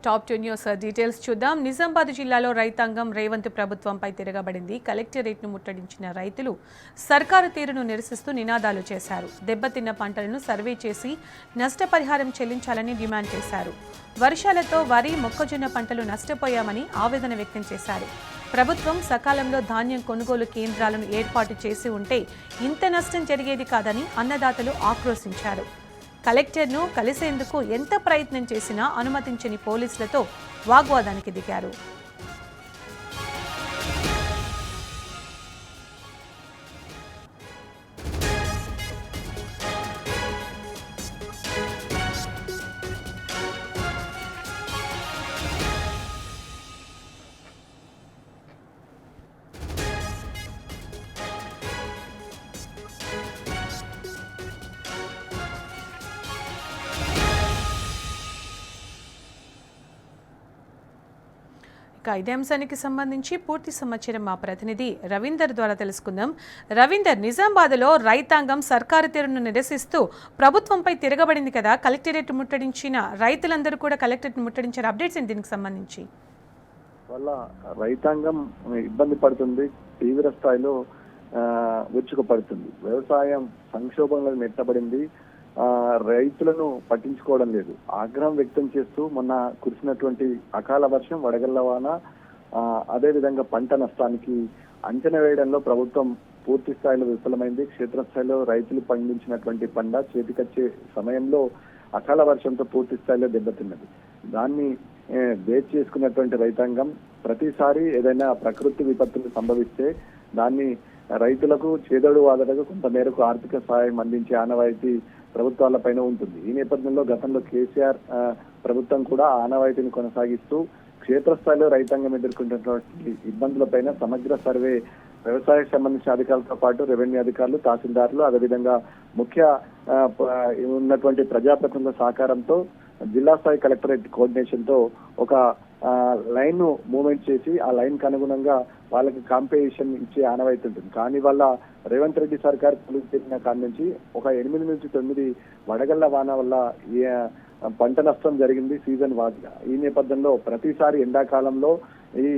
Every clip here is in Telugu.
టాప్ 2 న్యూస్ డీటెయిల్స్ చూద్దాం. నిజామాబాద్ జిల్లాలో రైతాంగం రేవంత్ ప్రభుత్వంపై తిరగబడింది. కలెక్టరేట్ను ముట్టడించిన రైతులు సర్కారు తీరును నిరసిస్తూ నినాదాలు చేశారు. దెబ్బతిన్న పంటలను సర్వే చేసి నష్టపరిహారం చెల్లించాలని డిమాండ్ చేశారు. వర్షాలతో వరి, మొక్కజొన్న పంటలు నష్టపోయామని ఆవేదన వ్యక్తం చేశారు. ప్రభుత్వం సకాలంలో ధాన్యం కొనుగోలు కేంద్రాలను ఏర్పాటు చేసి ఉంటే ఇంత నష్టం జరిగేది కాదని అన్నదాతలు ఆక్రోశించారు. కలెక్టర్ను కలిసేందుకు ఎంత ప్రయత్నం చేసినా అనుమతించని పోలీసులతో వాగ్వాదానికి దిగారు. ఇదే అంశానికి సంబంధించి పూర్తి సమాచారం మా ప్రతినిధి రవీందర్ ద్వారా తెలుసుకుందాం. రవీందర్, నిజామాబాద్లో రైతాంగం సర్కారు తీరును నిరసిస్తూ ప్రభుత్వంపై తిరగబడింది కదా, కలెక్టరేట్ ముట్టడించిన రైతులందరూ కూడా కలెక్టరేట్ ముట్టడించారు. అప్డేట్స్ ఏంటి దీనికి సంబంధించి? వల్ల రైతాంగం ఇబ్బంది పడుతుంది, తీవ్ర స్థాయిలో విరుచుకుపడుతుంది. వ్యవసాయం సంక్షోభంలో నెట్టబడింది. రైతులను పట్టించుకోవడం లేదు. ఆగ్రహం వ్యక్తం చేస్తూ మొన్న కురిసినటువంటి అకాల వర్షం, వడగళ్ల వాన, అదేవిధంగా పంట నష్టానికి అంచనా వేయడంలో ప్రభుత్వం పూర్తి స్థాయిలో విఫలమైంది. క్షేత్రస్థాయిలో రైతులు పండించినటువంటి పంట చేతికొచ్చే సమయంలో అకాల వర్షంతో పూర్తి స్థాయిలో దెబ్బతిన్నది. దాన్ని బేస్ చేసుకున్నటువంటి రైతాంగం ప్రతిసారి ఏదైనా ప్రకృతి విపత్తులు సంభవిస్తే దాన్ని రైతులకు చేదోడు వాదడకు కొంత మేరకు ఆర్థిక సహాయం అందించే ఆనవాయితీ ప్రభుత్వాల పైన ఉంటుంది. ఈ నేపథ్యంలో గతంలో కేసీఆర్ ప్రభుత్వం కూడా ఆనవాయితీని కొనసాగిస్తూ క్షేత్రస్థాయిలో రైతాంగం ఎదుర్కొంటున్నటువంటి ఇబ్బందులపైన సమగ్ర సర్వే వ్యవసాయానికి సంబంధించిన అధికారులతో పాటు రెవెన్యూ అధికారులు, తహసీల్దార్లు, అదేవిధంగా ముఖ్య ఉన్నటువంటి ప్రజాప్రతినిధుల సహకారంతో జిల్లా స్థాయి కలెక్టరేట్ కోఆర్డినేషన్ తో ఒక లైన్ ను మూవ్మెంట్ చేసి ఆ లైన్ కు అనుగుణంగా వాళ్ళకి కాంపెన్సేషన్ ఇచ్చే ఆనవాయితీ ఉంటుంది. కానీ వాళ్ళ రేవంత్ రెడ్డి సర్కార్ తెలిసిన కాడి నుంచి ఒక 8 నుంచి 9 వడగళ్ల వాన వల్ల పంట నష్టం జరిగింది సీజన్ వారీగా. ఈ నేపథ్యంలో ప్రతిసారి ఎండాకాలంలో ఈ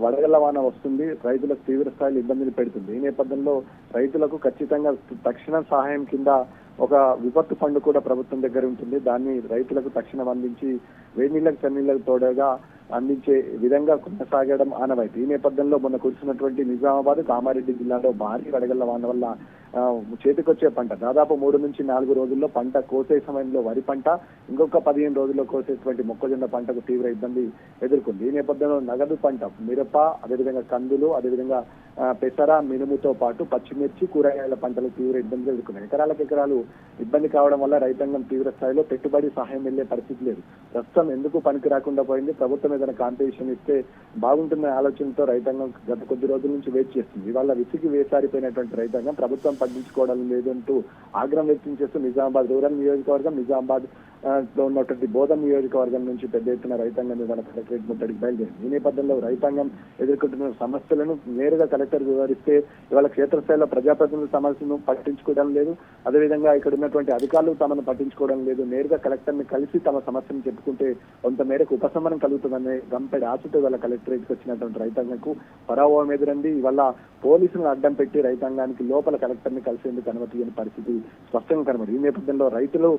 వడగళ్ల వాన వస్తుంది, రైతులకు తీవ్ర స్థాయిలో ఇబ్బందులు పెడుతుంది. ఈ నేపథ్యంలో రైతులకు ఖచ్చితంగా తక్షణ సహాయం కింద ఒక విపత్తు ఫండ్ కూడా ప్రభుత్వం దగ్గర ఉంటుంది. దాన్ని రైతులకు తక్షణం అందించి వేడి నీళ్లకు చన్నీళ్లకు తోడుగా అందించే విధంగా కొనసాగడం ఆనవాయితీ. ఈ నేపథ్యంలో మొన్న కురిసినటువంటి నిజామాబాద్, కామారెడ్డి జిల్లాలో భారీ వడగళ్ల వాన వల్ల చేతికొచ్చే పంట దాదాపు 3 నుంచి 4 రోజుల్లో పంట కోసే సమయంలో వరి పంట, ఇంకొక 15 రోజుల్లో కోసేటువంటి మొక్కజొన్న పంటకు తీవ్ర ఇబ్బంది ఎదుర్కొంది. ఈ నేపథ్యంలో నగదు పంట మిరప, అదేవిధంగా కందులు, అదేవిధంగా పెసర, మినుముతో పాటు పచ్చిమిర్చి, కూరగాయల పంటలు తీవ్ర ఇబ్బందులు ఎదుర్కొన్నాయి. ఎకరాలు ఇబ్బంది కావడం వల్ల రైతాంగం తీవ్ర స్థాయిలో పెట్టుబడి సహాయం వెళ్లే పరిస్థితి లేదు. ప్రస్తుతం ఎందుకు పనికి రాకుండా పోయింది, ప్రభుత్వం ఏదైనా కాంపిటీషన్ ఇస్తే బాగుంటున్న ఆలోచనతో రైతాంగం గత కొద్ది రోజుల నుంచి వెయిట్ చేస్తుంది. ఇవాళ విసిగి వేసారిపోయినటువంటి రైతాంగం ప్రభుత్వం పట్టించుకోవడం లేదంటూ ఆగ్రహం వ్యక్తం చేస్తూ నిజామాబాద్ రూరల్ నియోజకవర్గం, నిజామాబాద్ లో ఉన్నటువంటి బోధన్ నియోజకవర్గం నుంచి పెద్ద ఎత్తున రైతాంగం మీద కలెక్టరేట్ ముట్టడికి బయలుదేరింది. ఈ నేపథ్యంలో రైతాంగం ఎదుర్కొంటున్న సమస్యలను నేరుగా కలెక్టర్ వివరిస్తే ఇవాళ క్షేత్రస్థాయిలో ప్రజాప్రతినిధుల సమస్యను పట్టించుకోవడం లేదు, అదేవిధంగా ఇక్కడ ఉన్నటువంటి అధికారులు తమను పట్టించుకోవడం లేదు. నేరుగా కలెక్టర్ ని కలిసి తమ సమస్యను చెప్పుకుంటే కొంత మేరకు ఉపశమనం కలుగుతుందనే గంపెడి ఆశతో ఇవాళ కలెక్టరేట్ కి వచ్చినటువంటి రైతాంగంకు పరాభవం ఎదురంది. ఇవాళ పోలీసులను అడ్డం పెట్టి రైతాంగానికి లోపల కలెక్టర్ ని కలిసేందుకు అనుమతి లేని పరిస్థితి స్పష్టంగా కనబడి. ఈ నేపథ్యంలో రైతులు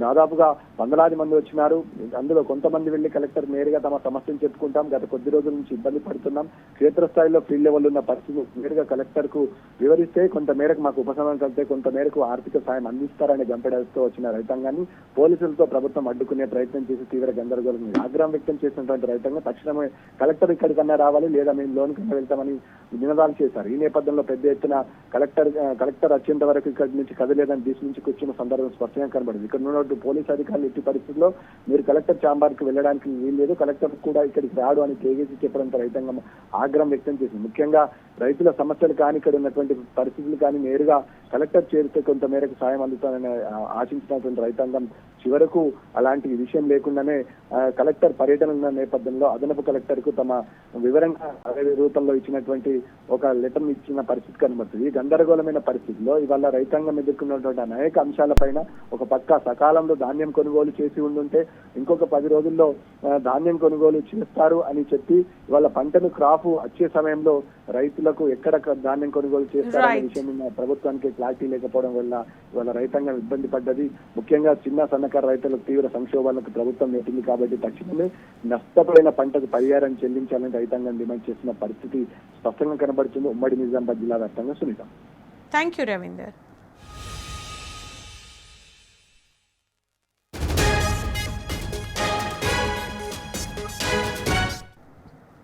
దాదాపుగా వందలాది మంది వచ్చినారు. అందులో కొంతమంది వెళ్లి కలెక్టర్ నేరుగా తమ సమస్యను చెప్పుకుంటాం, గత కొద్ది రోజుల నుంచి ఇబ్బంది పడుతున్నాం, క్షేత్రస్థాయిలో ఫీల్డ్ లెవెల్ ఉన్న పరిస్థితి నేరుగా కలెక్టర్ కు వివరిస్తే కొంత మేరకు మాకు ఉపశమనం కలిగితే కొంత మేరకు ఆర్థిక సాయం అందిస్తారనే గంపెడతో వచ్చిన రైతాంగాన్ని పోలీసులతో ప్రభుత్వం అడ్డుకునే ప్రయత్నం చేసి తీవ్ర గందరగోళం ఆగ్రహం వ్యక్తం చేసినటువంటి రైతాంగం తక్షణమే కలెక్టర్ ఇక్కడికన్నా రావాలి లేదా మేము లోన్ కింద వెళ్తామని నినాదాలు చేశారు. ఈ నేపథ్యంలో పెద్ద ఎత్తున కలెక్టర్ వచ్చేంత వరకు ఇక్కడి నుంచి కదలేదని దిశ నుంచి కూర్చున్న సందర్భం స్పష్టంగా కనబడింది. ఇక్కడ ఉన్నటువంటి పోలీసు అధికారులు ఎట్టి పరిస్థితుల్లో మీరు కలెక్టర్ ఛాంబర్ కి వెళ్ళడానికి వీల్లేదు, కలెక్టర్ కూడా ఇక్కడికి రాడు అని తేగేసి చెప్పడంతో రైతాంగం ఆగ్రహం వ్యక్తం చేసింది. ముఖ్యంగా రైతుల సమస్యలు కానీ ఇక్కడ ఉన్నటువంటి పరిస్థితులు కానీ నేరుగా కలెక్టర్ చేరితే కొంత మేరకు సాయం అందుతానని ఆశించినటువంటి రైతాంగం చివరకు అలాంటి విషయం లేకుండానే కలెక్టర్ పర్యటన ఉన్న నేపథ్యంలో అదనపు కలెక్టర్ కు తమ వివరంగా రూపంలో ఇచ్చినటువంటి ఒక లెటర్ ఇచ్చిన పరిస్థితి కనబడుతుంది. ఈ గందరగోళమైన పరిస్థితిలో ఇవాళ రైతాంగం ఎదుర్కొన్నటువంటి అనేక అంశాలపైన ఒక పక్క సకాలంలో ధాన్యం కొనుగోలు చేసి ఉండుంటే ఇంకొక 10 రోజుల్లో ధాన్యం కొనుగోలు చేస్తారు అని చెప్పి ఇవాళ పంటను క్రాప్ వచ్చే సమయంలో రైతులకు ఎక్కడ ధాన్యం కొనుగోలు చేస్తారు అనే విషయం మీద ప్రభుత్వానికి క్లారిటీ లేకపోవడం వల్ల ఇవాళ రైతాంగం ఇబ్బంది పడ్డది. ముఖ్యంగా చిన్న సన్నకారు రైతులకు తీవ్ర సంక్షోభాలకు ప్రభుత్వం నెట్టింది కాబట్టి తక్షణమే నష్టపోయిన పంటకు పరిహారం చెల్లించాలని రైతాంగం డిమాండ్ చేసిన పరిస్థితి స్పష్టంగా కనబడుతుంది ఉమ్మడి నిజామాబాద్ జిల్లా వ్యాప్తంగా. సునీత. Thank you Ravinder.